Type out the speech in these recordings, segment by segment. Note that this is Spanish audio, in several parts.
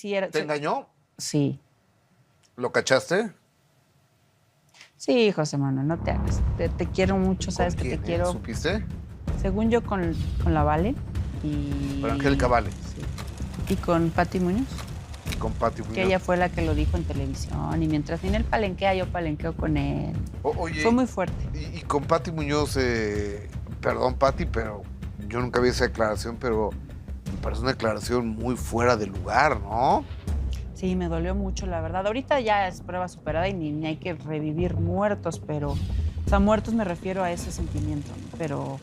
sí era... ¿Te engañó? Sí. ¿Lo cachaste? Sí, José Manuel, no te hagas. Te quiero mucho, sabes ¿Con que quién, te quiero. ¿Supiste? Según yo, con la Vale y... Con Angélica Vale. Sí. Y con Pati Muñoz, Y con Pati que Muñoz. ella fue la que lo dijo en televisión. Y mientras ni él palenquea, yo palenqueo con él. Oye, Fue muy fuerte. Y con Pati Muñoz, perdón, Pati, pero yo nunca vi esa declaración, pero me parece una declaración muy fuera de lugar, ¿no? Sí, me dolió mucho, la verdad. Ahorita ya es prueba superada y ni hay que revivir muertos, pero... O sea, muertos me refiero a ese sentimiento, ¿no? Pero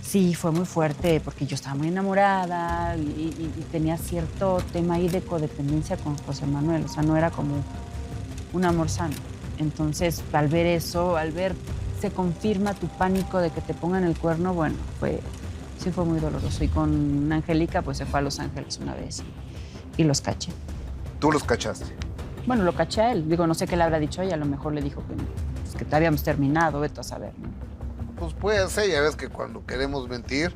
sí, fue muy fuerte porque yo estaba muy enamorada y tenía cierto tema ahí de codependencia con José Manuel. O sea, no era como un amor sano. Entonces, al ver eso, se confirma tu pánico de que te pongan el cuerno, bueno, sí fue muy doloroso. Y con Angélica, pues se fue a Los Ángeles una vez y los caché. Tú los cachaste. Bueno, lo caché a él. Digo, no sé qué le habrá dicho ella. A lo mejor le dijo que te habíamos terminado, vete a saber, ¿no? Pues puede ser, ya ves que cuando queremos mentir,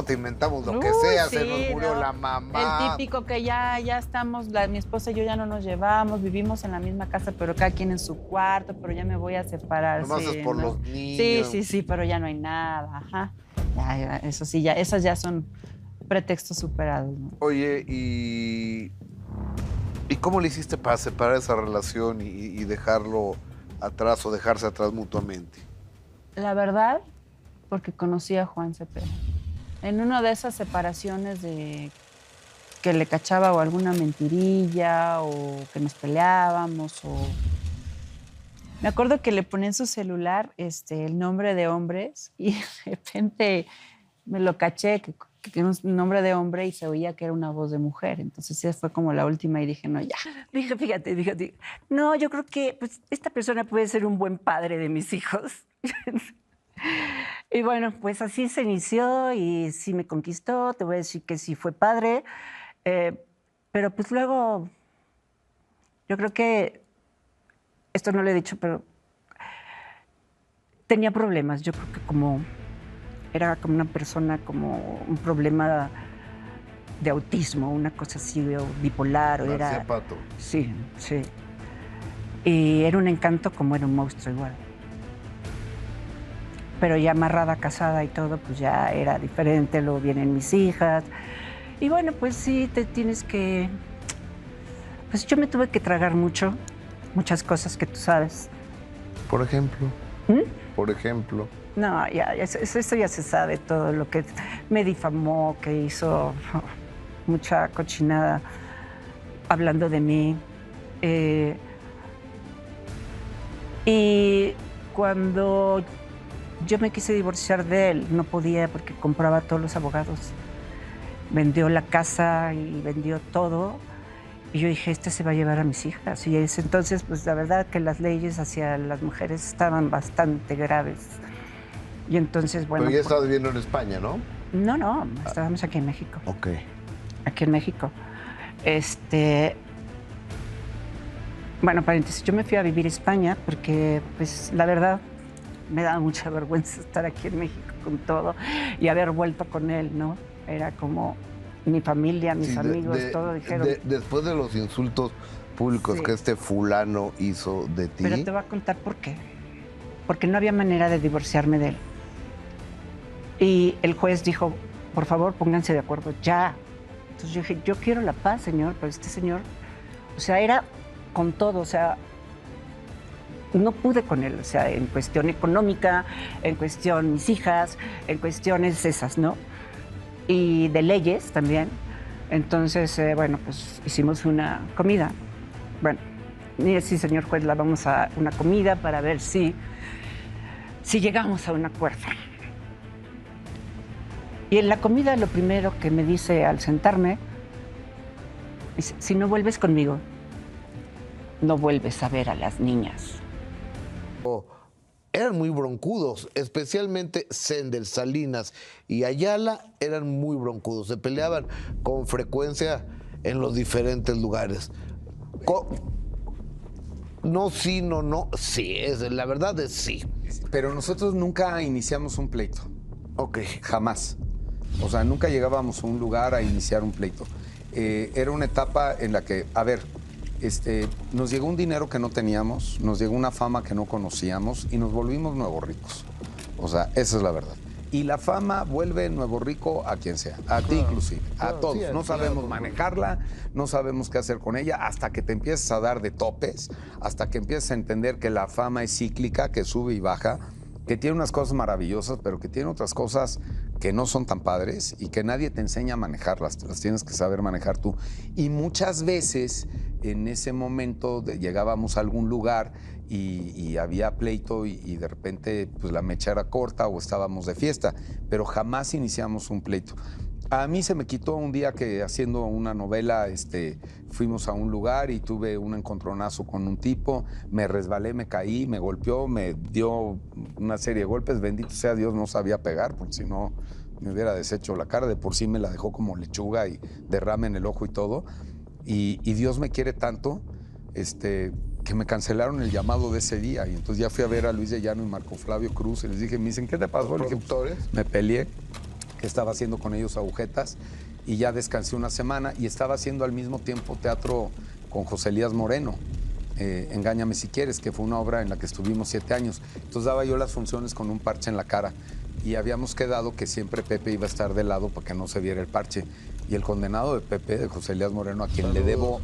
te inventamos lo que Uy, sea, sí, se nos murió ¿no? la mamá. El típico que ya estamos, mi esposa y yo ya no nos llevamos, vivimos en la misma casa, pero cada quien en su cuarto, pero ya me voy a separar. Nomás sí, es por ¿no? los niños. Sí, pero ya no hay nada, ajá. Ya, eso sí, esas ya son pretextos superados, ¿no? Oye, ¿y cómo le hiciste para separar esa relación y dejarlo atrás o dejarse atrás mutuamente? La verdad, porque conocí a Juan Cepeda. En una de esas separaciones de que le cachaba o alguna mentirilla o que nos peleábamos o... Me acuerdo que le ponía en su celular el nombre de hombres y de repente me lo caché, que era un nombre de hombre y se oía que era una voz de mujer. Entonces esa fue como la última y dije, no, ya. Dije, fíjate, no, yo creo que pues, esta persona puede ser un buen padre de mis hijos. Y bueno, pues así se inició y sí me conquistó, te voy a decir que sí fue padre, pero pues luego, yo creo que, esto no lo he dicho, pero tenía problemas, yo creo que era como una persona, como un problema de autismo, una cosa así, o bipolar, o era... García Pato. Sí. Y era un encanto como era un monstruo igual. Pero ya amarrada, casada y todo, pues ya era diferente, luego vienen mis hijas. Y bueno, pues sí, te tienes que... Pues yo me tuve que tragar muchas cosas que tú sabes. Por ejemplo. Por ejemplo. No, ya eso ya se sabe, todo lo que me difamó, que hizo mucha cochinada hablando de mí. Y cuando yo me quise divorciar de él, no podía porque compraba a todos los abogados. Vendió la casa y vendió todo. Y yo dije, este se va a llevar a mis hijas. Y entonces, pues la verdad que las leyes hacia las mujeres estaban bastante graves. Y entonces, bueno... Pero ya estabas viviendo en España, ¿no? No, estábamos aquí en México. Ok. Aquí en México. Bueno, paréntesis, yo me fui a vivir a España porque, pues, la verdad, me daba mucha vergüenza estar aquí en México con todo y haber vuelto con él, ¿no? Era como mi familia, mis amigos, todo dijeron... Después de los insultos públicos que este fulano hizo de ti... Pero te voy a contar por qué. Porque no había manera de divorciarme de él. Y el juez dijo, por favor, pónganse de acuerdo ya. Entonces yo dije, yo quiero la paz, señor, pero este señor... O sea, era con todo, o sea... No pude con él, o sea, en cuestión económica, en cuestión mis hijas, en cuestiones esas, ¿no? Y de leyes también. Entonces, bueno, pues hicimos una comida. Bueno, mire, sí, señor juez, la vamos a una comida para ver si llegamos a un acuerdo. Y en la comida lo primero que me dice al sentarme, dice, si no vuelves conmigo, no vuelves a ver a las niñas. Eran muy broncudos, especialmente Sendel, Salinas y Ayala eran muy broncudos. Se peleaban con frecuencia en los diferentes lugares. No, sí, no, sí, la verdad es sí. Pero nosotros nunca iniciamos un pleito. Ok. Jamás. O sea, nunca llegábamos a un lugar a iniciar un pleito. era una etapa en la que, a ver, nos llegó un dinero que no teníamos, nos llegó una fama que no conocíamos y nos volvimos nuevos ricos. O sea, esa es la verdad. Y la fama vuelve nuevo rico a quien sea, a ti inclusive, a todos. sí, No sabemos manejarla, no sabemos qué hacer con ella, hasta que te empiezas a dar de topes, hasta que empiezas a entender que la fama es cíclica, que sube y baja, que tiene unas cosas maravillosas, pero que tiene otras cosas que no son tan padres y que nadie te enseña a manejarlas, te las tienes que saber manejar tú. Y muchas veces en ese momento llegábamos a algún lugar y había pleito y de repente pues la mecha era corta o estábamos de fiesta, pero jamás iniciamos un pleito. A mí se me quitó un día que haciendo una novela fuimos a un lugar y tuve un encontronazo con un tipo, me resbalé, me caí, me golpeó, me dio una serie de golpes, bendito sea Dios, no sabía pegar, porque si no me hubiera deshecho la cara, de por sí me la dejó como lechuga y derrame en el ojo y todo, y Dios me quiere tanto, que me cancelaron el llamado de ese día, y entonces ya fui a ver a Luis de Llano y Marco Flavio Cruz, y les dije, me dicen, ¿qué te pasó? Le dije, me peleé, que estaba haciendo con ellos agujetas, y ya descansé una semana, y estaba haciendo al mismo tiempo teatro con José Elías Moreno, Engáñame si quieres, que fue una obra en la que estuvimos 7 años. Entonces daba yo las funciones con un parche en la cara, y habíamos quedado que siempre Pepe iba a estar de lado para que no se viera el parche. Y el condenado de Pepe, de José Elías Moreno, a quien le debo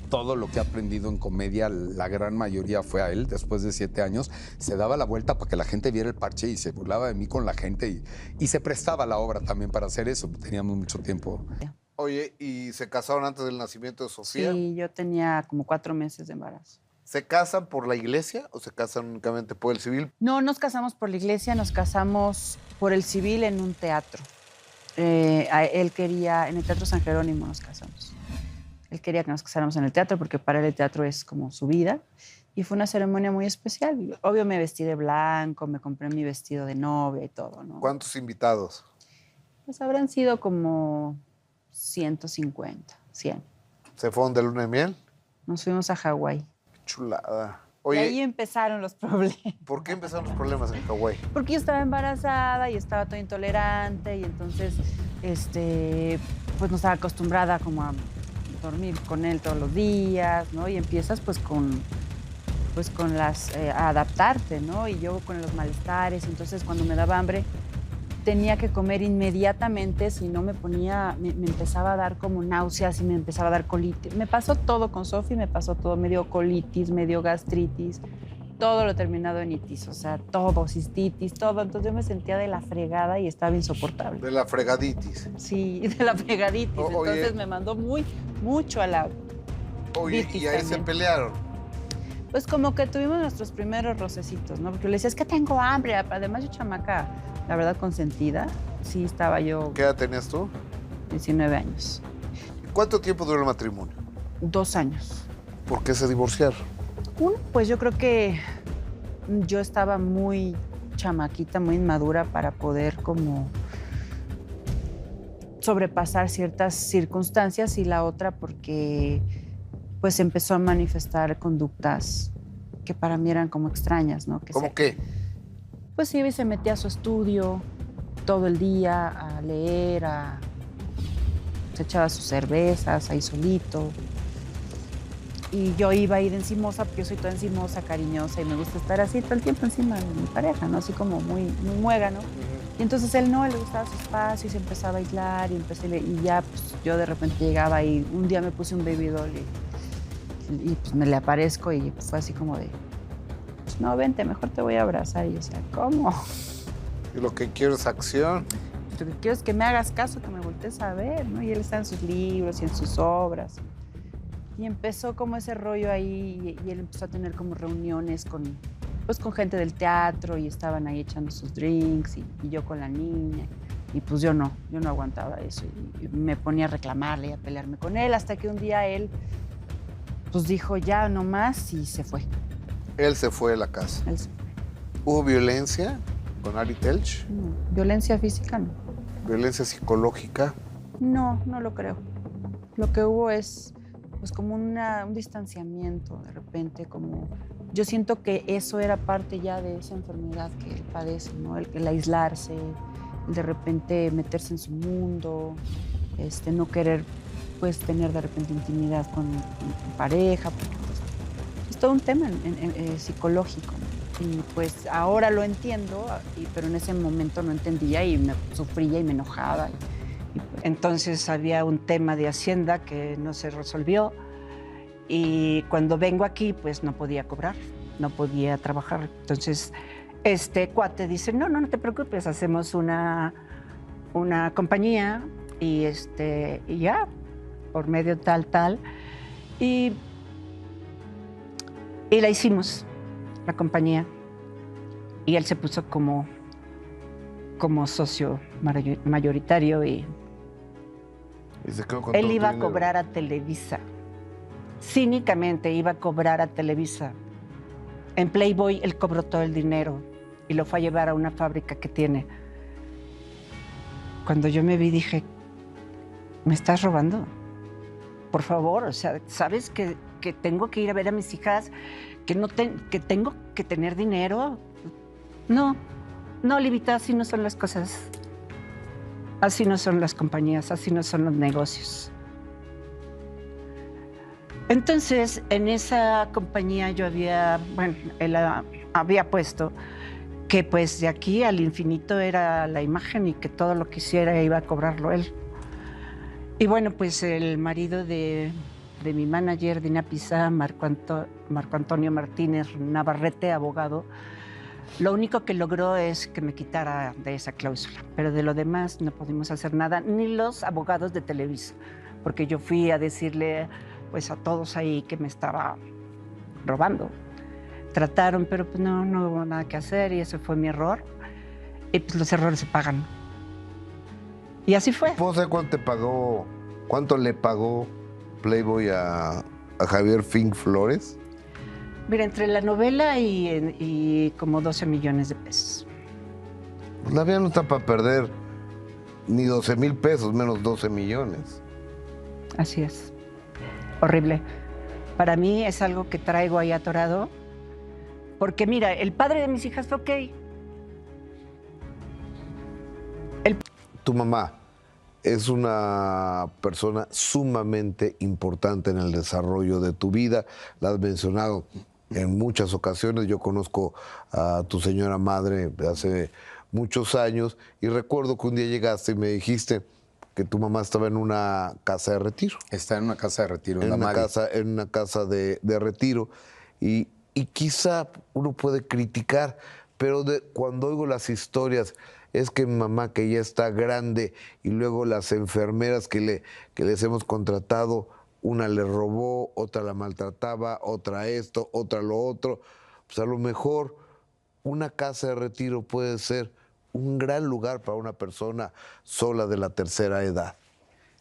todo lo que he aprendido en comedia, la gran mayoría fue a él, después de 7 años, se daba la vuelta para que la gente viera el parche y se burlaba de mí con la gente y se prestaba la obra también para hacer eso, teníamos mucho tiempo. Oye, ¿y se casaron antes del nacimiento de Sofía? Sí, yo tenía como 4 meses de embarazo. ¿Se casan por la iglesia o se casan únicamente por el civil? No nos casamos por la iglesia, nos casamos por el civil en un teatro. Él quería, en el Teatro San Jerónimo nos casamos. Él quería que nos casáramos en el teatro porque para él el teatro es como su vida. Y fue una ceremonia muy especial. Obvio me vestí de blanco, me compré mi vestido de novia y todo, ¿no? ¿Cuántos invitados? Pues habrán sido como 150, 100. ¿Se fueron de luna de miel? Nos fuimos a Hawái. Chulada. Y Oye, ahí empezaron los problemas. ¿por qué empezaron los problemas en Hawái? Porque yo estaba embarazada y estaba toda intolerante y entonces, pues no estaba acostumbrada como a dormir con él todos los días, ¿no? Y empiezas pues con a adaptarte, ¿no? Y yo con los malestares, entonces cuando me daba hambre tenía que comer inmediatamente, si no me empezaba a dar como náuseas y me empezaba a dar colitis. Me pasó todo con Sofi, me pasó todo, me dio colitis, me dio gastritis, todo lo terminado en itis, o sea, todo, cistitis, todo. Entonces yo me sentía de la fregada y estaba insoportable. De la fregaditis. Sí, de la fregaditis. Entonces me mandó mucho al agua. Oye, y ahí se pelearon. Pues como que tuvimos nuestros primeros rocecitos, ¿no? Porque le decía, es que tengo hambre. Además, yo chamaca, la verdad, consentida. Sí, estaba yo... ¿Qué edad tenías tú? 19 años. ¿Cuánto tiempo duró el matrimonio? 2 años. ¿Por qué se divorciaron? Uno, pues yo creo que yo estaba muy chamaquita, muy inmadura para poder como sobrepasar ciertas circunstancias, y la otra porque pues empezó a manifestar conductas que para mí eran como extrañas, ¿no? ¿Cómo qué? Pues iba y se metía a su estudio todo el día a leer, se echaba sus cervezas ahí solito. Y yo iba ahí de encimosa, porque yo soy toda encimosa, cariñosa, y me gusta estar así todo el tiempo encima de mi pareja, ¿no? Así como muy muégano. Y entonces él no, le gustaba su espacio y se empezaba a aislar y ya pues, yo de repente llegaba y un día me puse un baby doll y pues me le aparezco y fue así como de, pues, no, vente, mejor te voy a abrazar. Y yo decía, ¿cómo? Y lo que quiero es acción. Lo que quiero es que me hagas caso, que me voltees a ver, ¿no? Y él está en sus libros y en sus obras. Y empezó como ese rollo ahí y él empezó a tener como reuniones con gente del teatro y estaban ahí echando sus drinks y yo con la niña. Y pues yo no aguantaba eso y me ponía a reclamarle y a pelearme con él hasta que un día él pues dijo ya no más y se fue. Él se fue de la casa. Él se fue. ¿Hubo violencia con Ari Telch? No, violencia física no. ¿Violencia psicológica? No lo creo. Lo que hubo es pues como un distanciamiento de repente, como yo siento que eso era parte ya de esa enfermedad que él padece, ¿no? El aislarse, el de repente meterse en su mundo, no querer puedes tener de repente intimidad con tu pareja, porque pues, es todo un tema psicológico, ¿no? Y pues ahora lo entiendo, pero en ese momento no entendía y me sufría y me enojaba. Entonces había un tema de Hacienda que no se resolvió y cuando vengo aquí pues no podía cobrar, no podía trabajar. Entonces este cuate dice, no te preocupes, hacemos una compañía y ya, por medio tal. Y la hicimos, la compañía. Y él se puso como socio mayoritario y se quedó con él todo tu iba a dinero. cobrar a Televisa. Cínicamente iba a cobrar a Televisa. En Playboy él cobró todo el dinero y lo fue a llevar a una fábrica que tiene. Cuando yo me vi dije, ¿me estás robando? Por favor, o sea, ¿sabes que tengo que ir a ver a mis hijas? Que tengo que tener dinero. No, Livita, así no son las cosas. Así no son las compañías, así no son los negocios. Entonces, en esa compañía yo él había puesto que pues de aquí al infinito era la imagen y que todo lo que hiciera iba a cobrarlo él. Y bueno, pues el marido de mi manager, Dina Pisa, Marco Antonio Martínez Navarrete, abogado, lo único que logró es que me quitara de esa cláusula, pero de lo demás no pudimos hacer nada, ni los abogados de Televisa, porque yo fui a decirle pues a todos ahí que me estaba robando. Trataron, pero pues no hubo nada que hacer y ese fue mi error. Y pues los errores se pagan. Y así fue. ¿Puedo saber cuánto le pagó Playboy a Javier Fink Flores? Mira, entre la novela y como 12 millones de pesos. Pues la vida no está para perder ni 12,000 pesos, menos 12 millones. Así es. Horrible. Para mí es algo que traigo ahí atorado. Porque mira, el padre de mis hijas fue ok. Tu mamá es una persona sumamente importante en el desarrollo de tu vida. La has mencionado en muchas ocasiones. Yo conozco a tu señora madre de hace muchos años y recuerdo que un día llegaste y me dijiste que tu mamá estaba en una casa de retiro. Está en una casa de retiro, En una casa de retiro. Y quizá uno puede criticar, pero cuando oigo las historias, es que mi mamá, que ya está grande, y luego las enfermeras que les hemos contratado, una le robó, otra la maltrataba, otra esto, otra lo otro. Pues a lo mejor una casa de retiro puede ser un gran lugar para una persona sola de la tercera edad.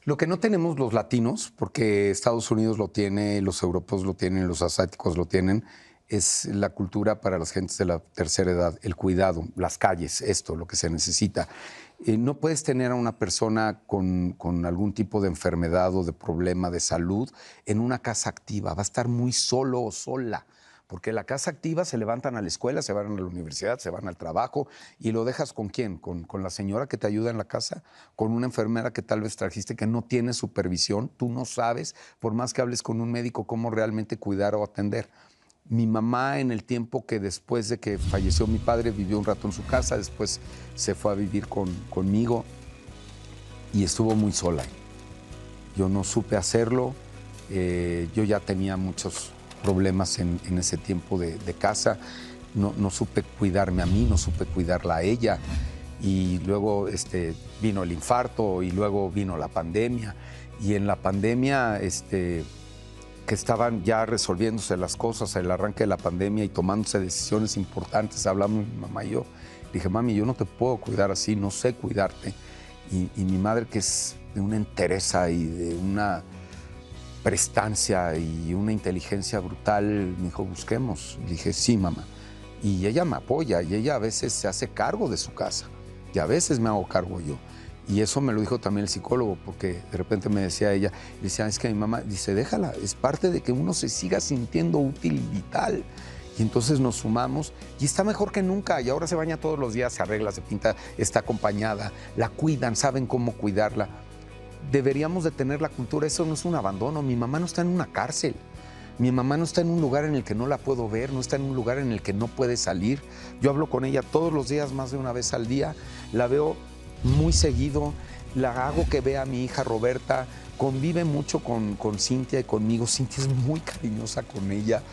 Lo que no tenemos los latinos, porque Estados Unidos lo tiene, los europeos lo tienen, los asiáticos lo tienen, es la cultura para las gentes de la tercera edad, el cuidado, las calles, esto, lo que se necesita. No puedes tener a una persona con algún tipo de enfermedad o de problema de salud en una casa activa. Va a estar muy solo o sola, porque la casa activa se levantan a la escuela, se van a la universidad, se van al trabajo, y lo dejas ¿con quién? ¿Con la señora que te ayuda en la casa? ¿Con una enfermera que tal vez trajiste que no tiene supervisión? Tú no sabes, por más que hables con un médico, cómo realmente cuidar o atender. Mi mamá, en el tiempo que después de que falleció mi padre, vivió un rato en su casa, después se fue a vivir conmigo y estuvo muy sola. Yo no supe hacerlo, yo ya tenía muchos problemas en ese tiempo de casa, no supe cuidarme a mí, no supe cuidarla a ella, y luego vino el infarto y luego vino la pandemia, y en la pandemia que estaban ya resolviéndose las cosas, el arranque de la pandemia y tomándose decisiones importantes, hablamos mi mamá y yo. Le dije, mami, yo no te puedo cuidar así, no sé cuidarte. Y mi madre, que es de una entereza y de una prestancia y una inteligencia brutal, me dijo, busquemos. Le dije, sí, mamá. Y ella me apoya y ella a veces se hace cargo de su casa y a veces me hago cargo yo. Y eso me lo dijo también el psicólogo, porque de repente me decía ella, decía, es que mi mamá, dice, déjala, es parte de que uno se siga sintiendo útil y vital. Y entonces nos sumamos y está mejor que nunca. Y ahora se baña todos los días, se arregla, se pinta, está acompañada, la cuidan, saben cómo cuidarla. deberíamos de tener la cultura, eso no es un abandono. Mi mamá no está en una cárcel. Mi mamá no está en un lugar en el que no la puedo ver, no está en un lugar en el que no puede salir. Yo hablo con ella todos los días, más de una vez al día. La veo muy seguido, la hago que vea a mi hija Roberta, convive mucho con Cintia y conmigo. Cintia es muy cariñosa con ella.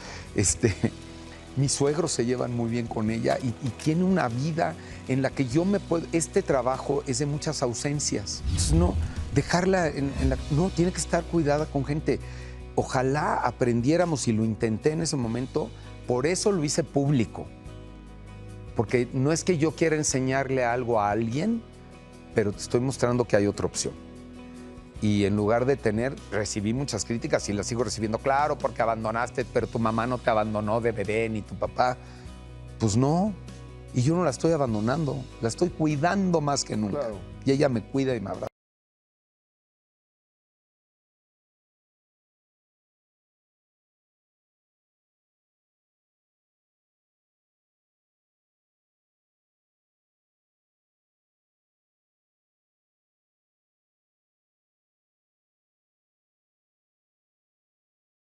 Mis suegros se llevan muy bien con ella y tiene una vida en la que yo me puedo... Este trabajo es de muchas ausencias. Entonces, no, dejarla no, tiene que estar cuidada con gente. Ojalá aprendiéramos, y lo intenté en ese momento, por eso lo hice público. Porque no es que yo quiera enseñarle algo a alguien, pero te estoy mostrando que hay otra opción. Y en lugar de recibí muchas críticas y las sigo recibiendo, claro, porque abandonaste, pero tu mamá no te abandonó de bebé, ni tu papá. Pues no, y yo no la estoy abandonando, la estoy cuidando más que nunca. Claro. Y ella me cuida y me abraza.